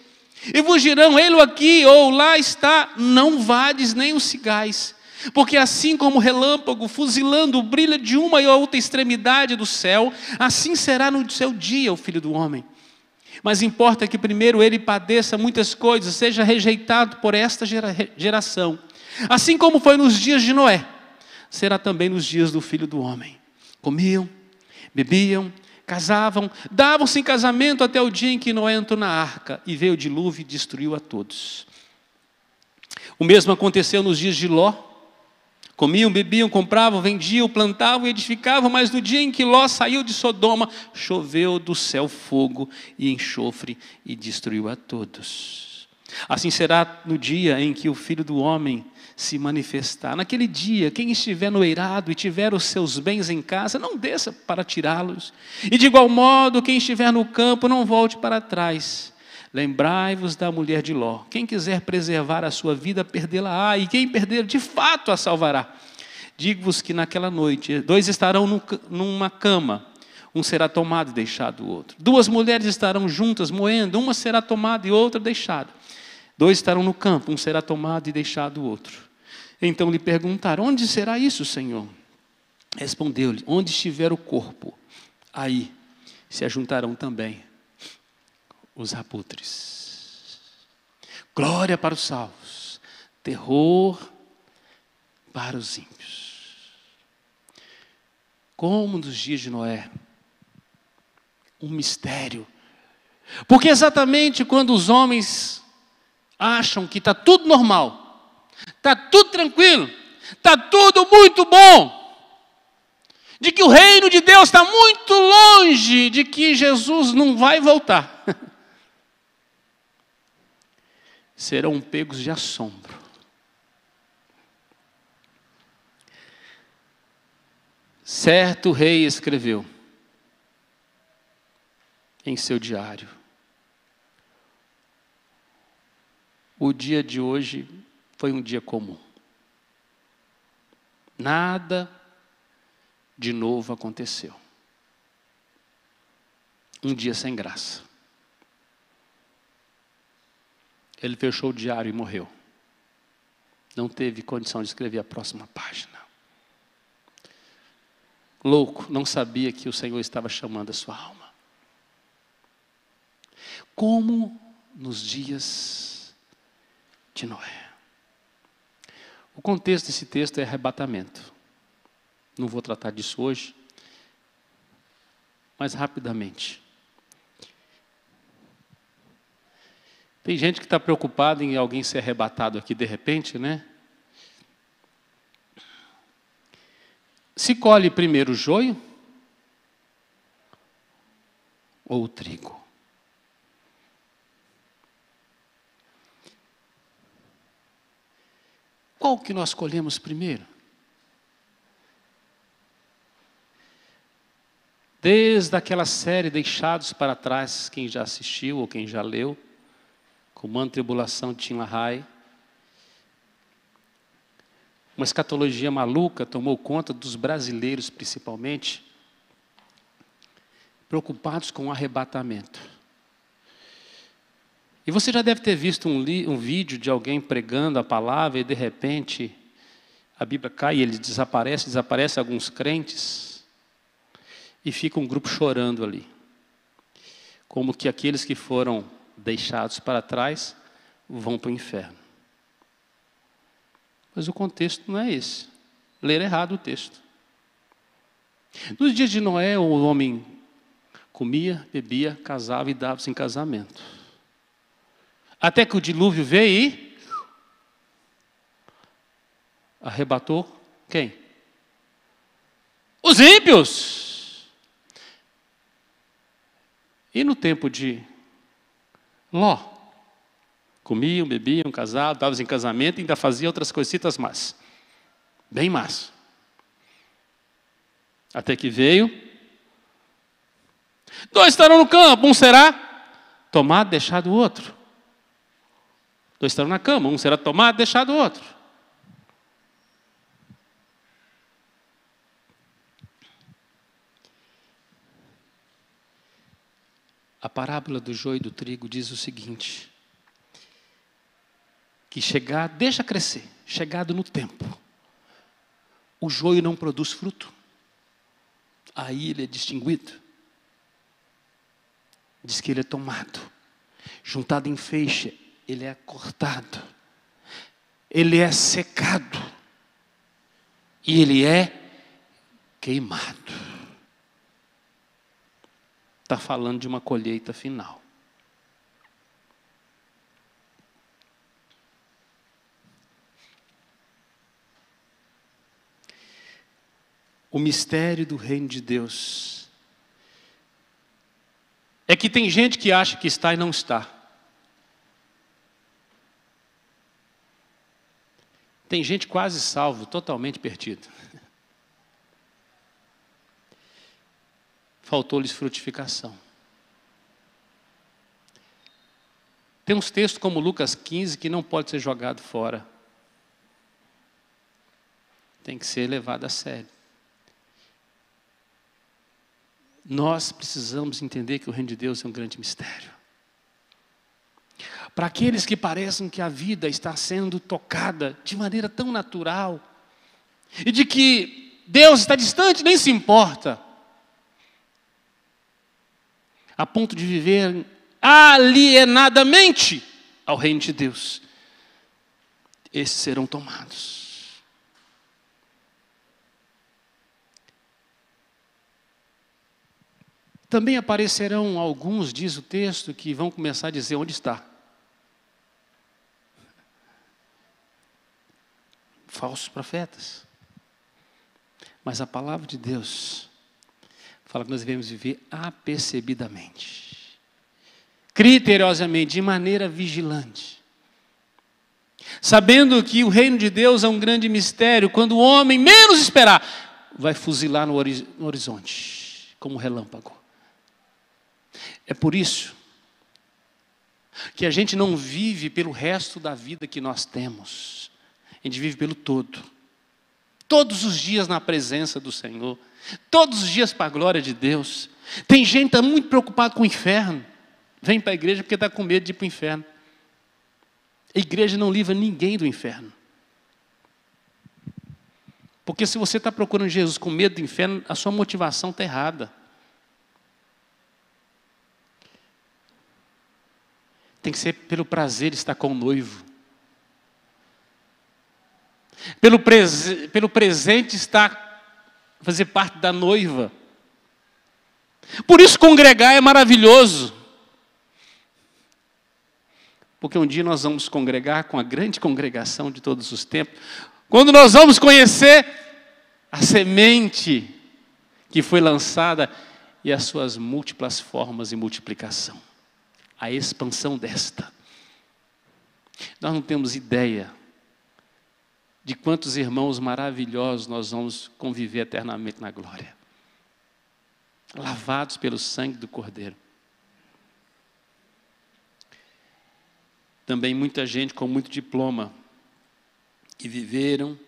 E vos dirão, ei-lo aqui, ou lá está, não vades nem o sigais. Porque assim como o relâmpago fuzilando brilha de uma e outra extremidade do céu, assim será no seu dia o Filho do Homem. Mas importa que primeiro ele padeça muitas coisas, seja rejeitado por esta geração. Assim como foi nos dias de Noé, será também nos dias do Filho do Homem. Comiam, bebiam, casavam, davam-se em casamento até o dia em que Noé entrou na arca e veio o dilúvio e destruiu a todos. O mesmo aconteceu nos dias de Ló. Comiam, bebiam, compravam, vendiam, plantavam e edificavam, mas no dia em que Ló saiu de Sodoma, choveu do céu fogo e enxofre e destruiu a todos. Assim será no dia em que o Filho do Homem se manifestar. Naquele dia, quem estiver no eirado e tiver os seus bens em casa, não desça para tirá-los. E de igual modo, quem estiver no campo, não volte para trás. Lembrai-vos da mulher de Ló. Quem quiser preservar a sua vida, perdê-la-á, e quem perder, de fato a salvará. Digo-vos que naquela noite, 2 estarão numa cama, um será tomado e deixado o outro. 2 mulheres estarão juntas, moendo, uma será tomada e outra deixada. 2 estarão no campo, um será tomado e deixado o outro. Então lhe perguntaram: onde será isso, Senhor? Respondeu-lhe: onde estiver o corpo, aí se ajuntarão também os abutres. Glória para os salvos, terror para os ímpios. Como nos dias de Noé, um mistério. Porque exatamente quando os homens acham que está tudo normal, está tudo tranquilo, está tudo muito bom, de que o reino de Deus está muito longe, de que Jesus não vai voltar, serão pegos de assombro. Certo rei escreveu em seu diário: o dia de hoje foi um dia comum. Nada de novo aconteceu. Um dia sem graça. Ele fechou o diário e morreu. Não teve condição de escrever a próxima página. Louco, não sabia que o Senhor estava chamando a sua alma. Como nos dias de Noé. O contexto desse texto é arrebatamento. Não vou tratar disso hoje. mas rapidamente. Tem gente que está preocupada em alguém ser arrebatado aqui de repente, né? Se colhe primeiro o joio ou o trigo? Qual que nós colhemos primeiro? Desde aquela série Deixados para Trás, quem já assistiu ou quem já leu, Comando e Tribulação de Tim LaHaye, uma escatologia maluca tomou conta dos brasileiros, principalmente, preocupados com o arrebatamento. E você já deve ter visto um vídeo de alguém pregando a palavra e, de repente, a Bíblia cai e ele desaparece alguns crentes e fica um grupo chorando ali. Como que aqueles que foram deixados para trás vão para o inferno. Mas o contexto não é esse. Ler errado o texto. Nos dias de Noé, o homem comia, bebia, casava e dava-se em casamento. Até que o dilúvio veio e arrebatou quem? Os ímpios. E no tempo de Ló, comiam, bebiam, casavam, davam em casamento e ainda faziam outras coisitas más. Bem más. Até que veio. 2 estarão no campo, um será tomado, deixado o outro. 2 estarão na cama, um será tomado, deixado o outro. A parábola do joio e do trigo diz o seguinte: que deixa crescer, chegado no tempo, o joio não produz fruto. Aí ele é distinguido. Diz que ele é tomado, juntado em feixe, ele é cortado, ele é secado e ele é queimado. Está falando de uma colheita final. O mistério do reino de Deus é que tem gente que acha que está e não está. Tem gente quase salvo, totalmente perdido. Faltou-lhes frutificação. Tem uns textos como Lucas 15 que não pode ser jogado fora. Tem que ser levado a sério. Nós precisamos entender que o reino de Deus é um grande mistério. Para aqueles que parecem que a vida está sendo tocada de maneira tão natural, e de que Deus está distante, nem se importa, a ponto de viver alienadamente ao reino de Deus, esses serão tomados. Também aparecerão alguns, diz o texto, que vão começar a dizer onde está. Falsos profetas. Mas a palavra de Deus fala que nós devemos viver apercebidamente, criteriosamente, de maneira vigilante, sabendo que o reino de Deus é um grande mistério. Quando o homem menos esperar, vai fuzilar no horizonte, como um relâmpago. É por isso que a gente não vive pelo resto da vida que nós temos. A gente vive pelo todo. Todos os dias na presença do Senhor. Todos os dias para a glória de Deus. Tem gente que está muito preocupada com o inferno. Vem para a igreja porque está com medo de ir para o inferno. A igreja não livra ninguém do inferno. Porque se você está procurando Jesus com medo do inferno, a sua motivação está errada. Tem que ser pelo prazer de estar com o noivo. Pelo presente estar, fazer parte da noiva. Por isso congregar é maravilhoso. Porque um dia nós vamos congregar com a grande congregação de todos os tempos. Quando nós vamos conhecer a semente que foi lançada e as suas múltiplas formas e multiplicação. A expansão desta. Nós não temos ideia de quantos irmãos maravilhosos nós vamos conviver eternamente na glória. Lavados pelo sangue do Cordeiro. Também muita gente com muito diploma, que viveram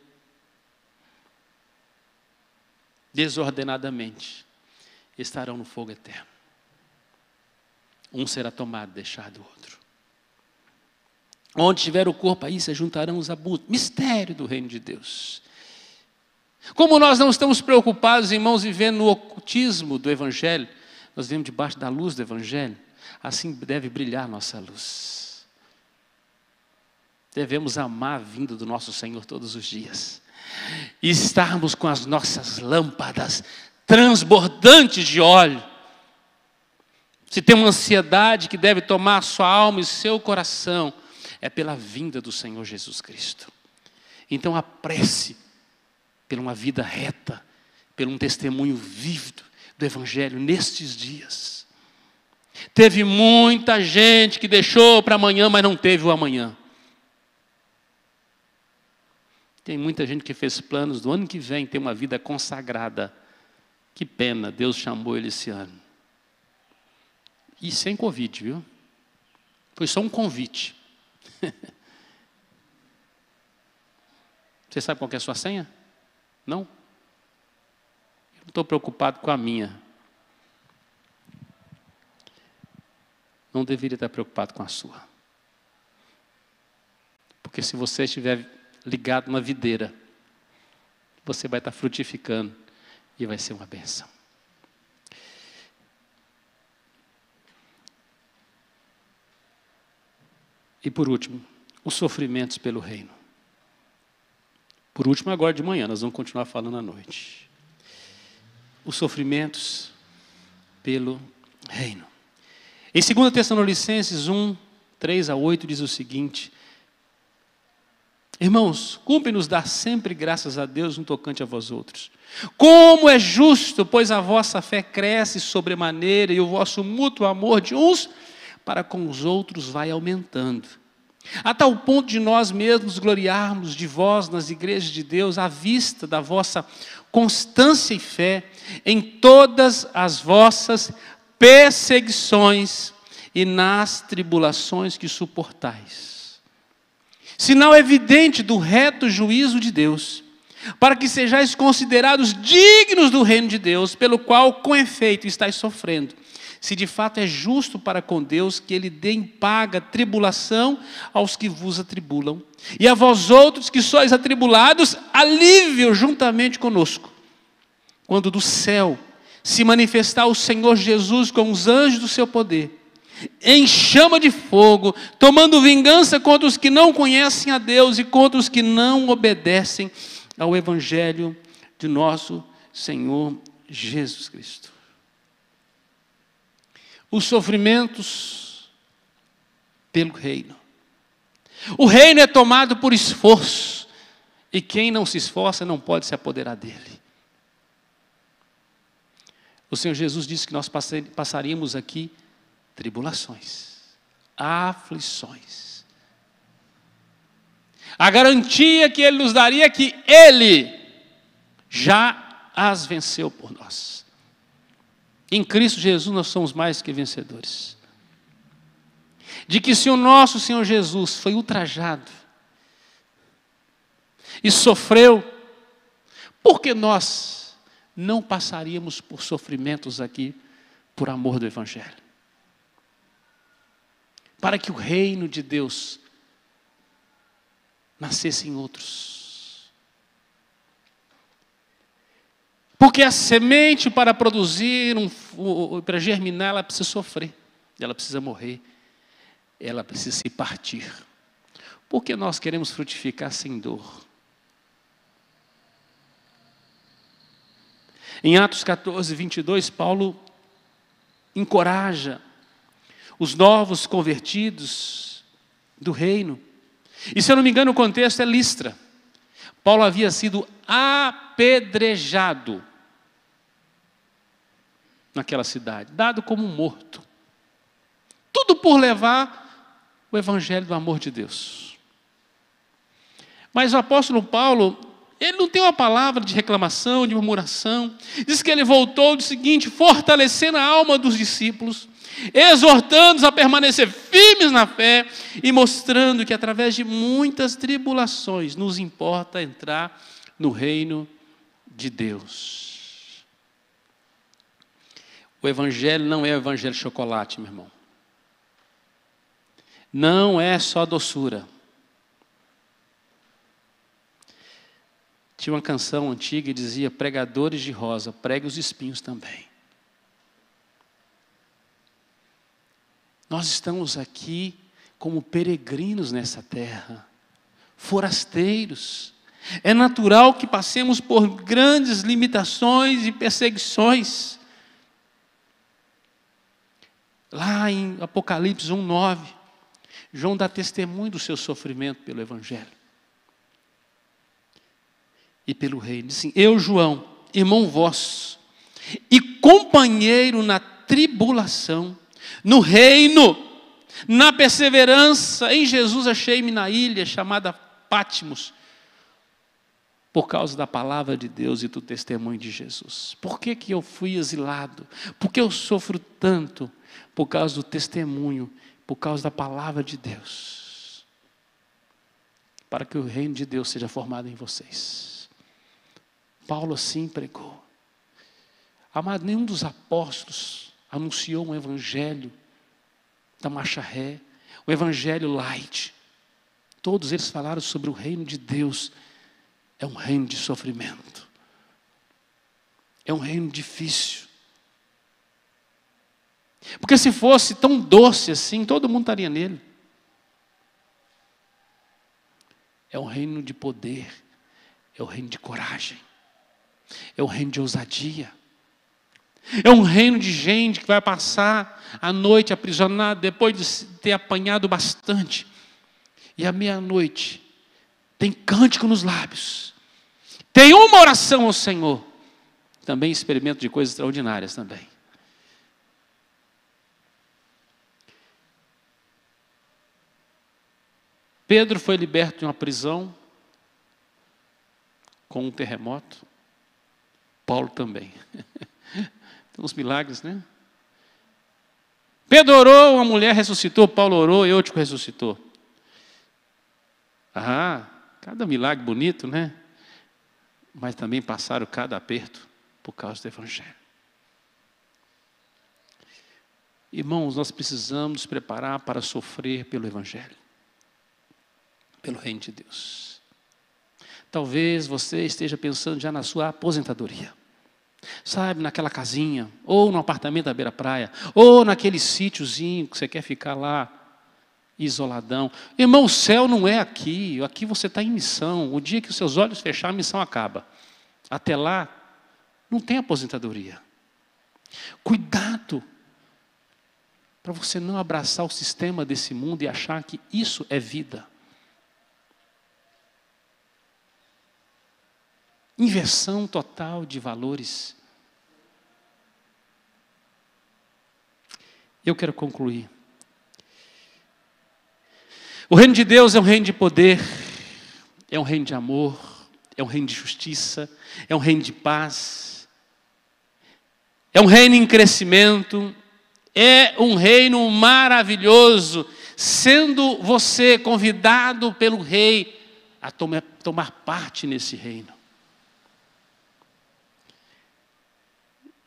desordenadamente, estarão no fogo eterno. Um será tomado, deixado o outro. Onde tiver o corpo, aí se juntarão os abutres. Mistério do reino de Deus. Como nós não estamos preocupados, irmãos, vivendo no ocultismo do Evangelho, nós vivemos debaixo da luz do Evangelho, assim deve brilhar nossa luz. Devemos amar a vinda do nosso Senhor todos os dias. E estarmos com as nossas lâmpadas transbordantes de óleo. Se tem uma ansiedade que deve tomar sua alma e seu coração, é pela vinda do Senhor Jesus Cristo. Então apresse por uma vida reta, por um testemunho vívido do Evangelho nestes dias. Teve muita gente que deixou para amanhã, mas não teve o amanhã. Tem muita gente que fez planos do ano que vem ter uma vida consagrada. Que pena, Deus chamou ele esse ano. E sem Covid, viu? Foi só um convite. Você sabe qual que é a sua senha? Não? Eu não estou preocupado com a minha. Não deveria estar preocupado com a sua. Porque se você estiver ligado numa videira, você vai estar frutificando e vai ser uma bênção. E por último, os sofrimentos pelo reino. Por último, agora de manhã, nós vamos continuar falando à noite. Os sofrimentos pelo reino. Em 2 Tessalonicenses 1, 3-8 diz o seguinte: irmãos, cumpre-nos dar sempre graças a Deus no tocante a vós outros. Como é justo, pois a vossa fé cresce sobremaneira e o vosso mútuo amor de uns para com os outros vai aumentando. A tal ponto de nós mesmos gloriarmos de vós nas igrejas de Deus, à vista da vossa constância e fé em todas as vossas perseguições e nas tribulações que suportais. Sinal evidente do reto juízo de Deus, para que sejais considerados dignos do reino de Deus, pelo qual, com efeito, estáis sofrendo. Se de fato é justo para com Deus que Ele dê em paga tribulação aos que vos atribulam, e a vós outros que sois atribulados, alívio juntamente conosco. Quando do céu se manifestar o Senhor Jesus com os anjos do seu poder, em chama de fogo, tomando vingança contra os que não conhecem a Deus e contra os que não obedecem ao Evangelho de nosso Senhor Jesus Cristo. Os sofrimentos pelo reino. O reino é tomado por esforço, e quem não se esforça não pode se apoderar dele. O Senhor Jesus disse que nós passaríamos aqui tribulações, aflições. A garantia que Ele nos daria é que Ele já as venceu por nós. Em Cristo Jesus nós somos mais que vencedores. De que se o nosso Senhor Jesus foi ultrajado e sofreu, por que nós não passaríamos por sofrimentos aqui por amor do Evangelho? Para que o reino de Deus nascesse em outros. Porque a semente para produzir, para germinar, ela precisa sofrer, ela precisa morrer, ela precisa se partir. Porque nós queremos frutificar sem dor. Em Atos 14, 22, Paulo encoraja os novos convertidos do reino. E se eu não me engano, o contexto é Listra. Paulo havia sido apedrejado naquela cidade, dado como morto. Tudo por levar o evangelho do amor de Deus. Mas o apóstolo Paulo, ele não tem uma palavra de reclamação, de murmuração. Diz que ele voltou do seguinte, fortalecendo a alma dos discípulos, exortando-os a permanecer firmes na fé e mostrando que através de muitas tribulações nos importa entrar no reino de Deus. O evangelho não é o evangelho de chocolate, meu irmão. Não é só doçura. Tinha uma canção antiga e dizia, pregadores de rosa, pregue os espinhos também. Nós estamos aqui como peregrinos nessa terra, forasteiros. É natural que passemos por grandes limitações e perseguições. Lá em Apocalipse 1:9, João dá testemunho do seu sofrimento pelo evangelho e pelo reino. Diz assim, eu, João, irmão vosso, e companheiro na tribulação, no reino, na perseverança, em Jesus achei-me na ilha chamada Patmos, por causa da palavra de Deus e do testemunho de Jesus. Por que que eu fui exilado? Por que eu sofro tanto? Por causa do testemunho, por causa da palavra de Deus. Para que o reino de Deus seja formado em vocês. Paulo assim pregou. Amado, nenhum dos apóstolos anunciou um evangelho da marcha ré, o evangelho light. Todos eles falaram sobre o reino de Deus. É um reino de sofrimento. É um reino difícil. Porque se fosse tão doce assim, todo mundo estaria nele. É um reino de poder. É um reino de coragem. É um reino de ousadia. É um reino de gente que vai passar a noite aprisionado depois de ter apanhado bastante. E à meia-noite tem cântico nos lábios. Tem uma oração ao Senhor. Também experimento de coisas extraordinárias também. Pedro foi liberto de uma prisão com um terremoto. Paulo também. Tem uns milagres, né? Pedro orou, uma mulher ressuscitou. Paulo orou, Eutico ressuscitou. Cada milagre bonito, né? Mas também passaram cada aperto por causa do evangelho. Irmãos, nós precisamos nos preparar para sofrer pelo evangelho. Pelo reino de Deus. Talvez você esteja pensando já na sua aposentadoria. Sabe, naquela casinha, ou no apartamento da beira-praia, ou naquele sítiozinho que você quer ficar lá, isoladão. Irmão, o céu não é aqui. Aqui você está em missão. O dia que os seus olhos fechar, a missão acaba. Até lá, não tem aposentadoria. Cuidado para você não abraçar o sistema desse mundo e achar que isso é vida. Inversão total de valores. Eu quero concluir. O reino de Deus é um reino de poder, é um reino de amor, é um reino de justiça, é um reino de paz, é um reino em crescimento, é um reino maravilhoso, sendo você convidado pelo rei a tomar parte nesse reino.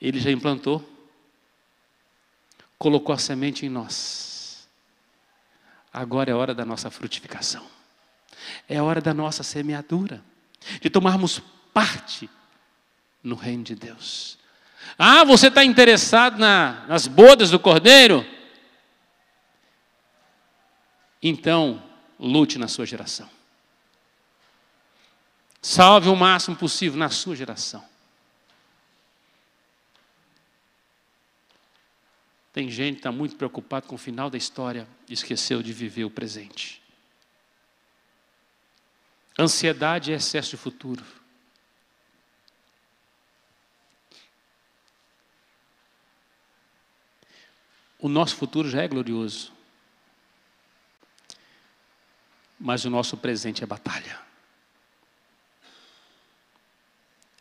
Ele já implantou, colocou a semente em nós. Agora é hora da nossa frutificação. É hora da nossa semeadura, de tomarmos parte no reino de Deus. Você está interessado nas bodas do Cordeiro? Então, lute na sua geração. Salve o máximo possível na sua geração. Tem gente que está muito preocupada com o final da história e esqueceu de viver o presente. Ansiedade é excesso de futuro. O nosso futuro já é glorioso, mas o nosso presente é batalha,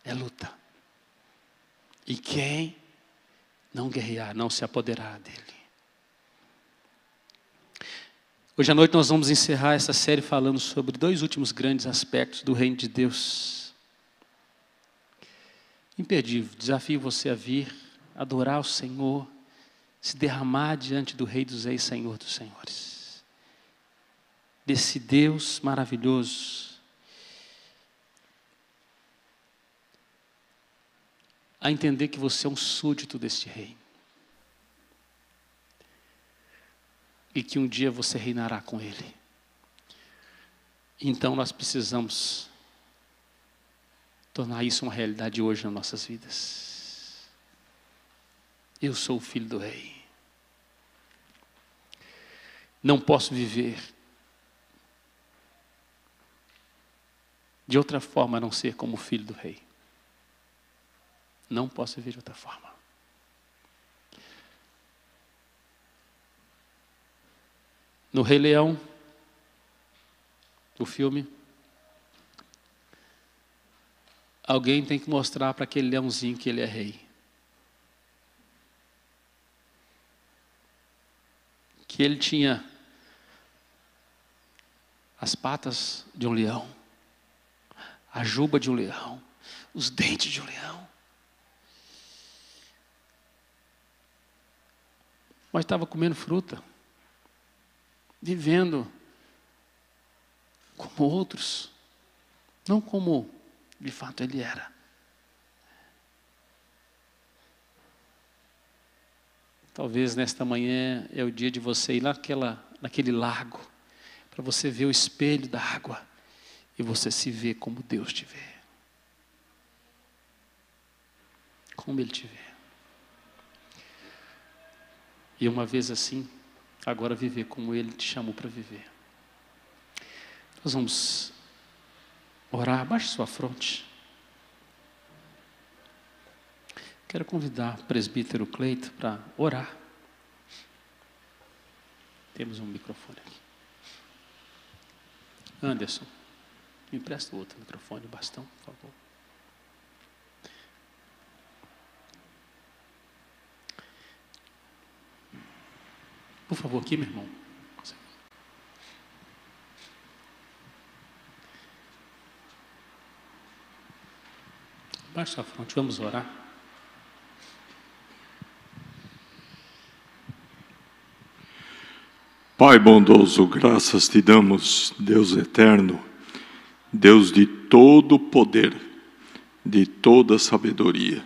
é luta. E quem não guerrear, não se apoderar dele. Hoje à noite nós vamos encerrar essa série falando sobre 2 últimos grandes aspectos do reino de Deus. Imperdível, desafio você a vir, adorar o Senhor, se derramar diante do Rei dos Reis, Senhor dos Senhores. Desse Deus maravilhoso. A entender que você é um súdito deste reino. E que um dia você reinará com Ele. Então nós precisamos tornar isso uma realidade hoje nas nossas vidas. Eu sou o filho do rei. Não posso viver de outra forma a não ser como filho do rei. Não posso viver de outra forma. No Rei Leão, o filme, alguém tem que mostrar para aquele leãozinho que ele é rei. Que ele tinha as patas de um leão, a juba de um leão, os dentes de um leão. Mas estava comendo fruta, vivendo como outros, não como de fato ele era. Talvez nesta manhã é o dia de você ir naquele lago, para você ver o espelho da água e você se ver como Deus te vê. Como Ele te vê. E uma vez assim, agora viver como Ele te chamou para viver. Nós vamos orar, abaixe sua fronte. Quero convidar o presbítero Cleito para orar. Temos um microfone aqui. Anderson, me empresta o outro microfone, o bastão, por favor. Por favor, aqui, meu irmão. Abaixe sua fronte, vamos orar. Pai bondoso, graças te damos, Deus eterno, Deus de todo poder, de toda sabedoria.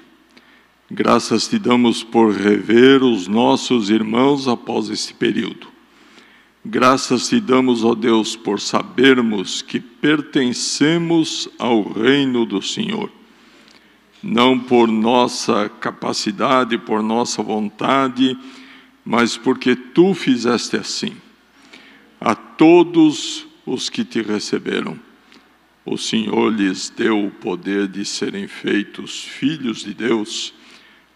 Graças te damos por rever os nossos irmãos após esse período. Graças te damos, ó Deus, por sabermos que pertencemos ao reino do Senhor. Não por nossa capacidade, por nossa vontade, mas porque tu fizeste assim. A todos os que te receberam, o Senhor lhes deu o poder de serem feitos filhos de Deus,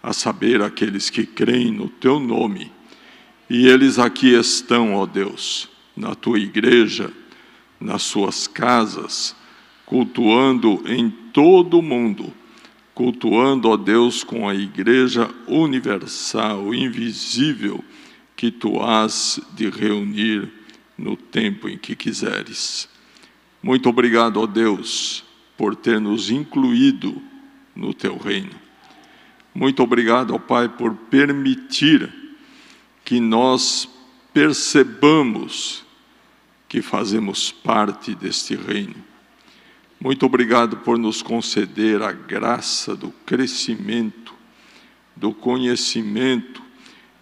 a saber, aqueles que creem no teu nome. E eles aqui estão, ó Deus, na tua igreja, nas suas casas, cultuando em todo o mundo, cultuando, ó Deus, com a igreja universal, invisível, que tu has de reunir no tempo em que quiseres. Muito obrigado, ó Deus, por ter nos incluído no teu reino. Muito obrigado, ó Pai, por permitir que nós percebamos que fazemos parte deste reino. Muito obrigado por nos conceder a graça do crescimento, do conhecimento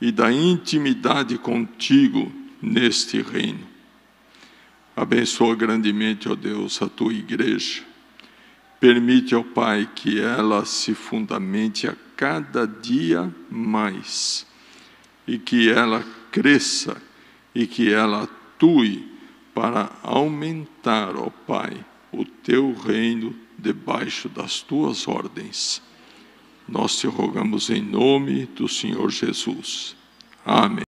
e da intimidade contigo neste reino. Abençoa grandemente, ó Deus, a tua igreja. Permite, ó Pai, que ela se fundamente a cada dia mais e que ela cresça e que ela atue para aumentar, ó Pai, o teu reino debaixo das tuas ordens. Nós te rogamos em nome do Senhor Jesus. Amém.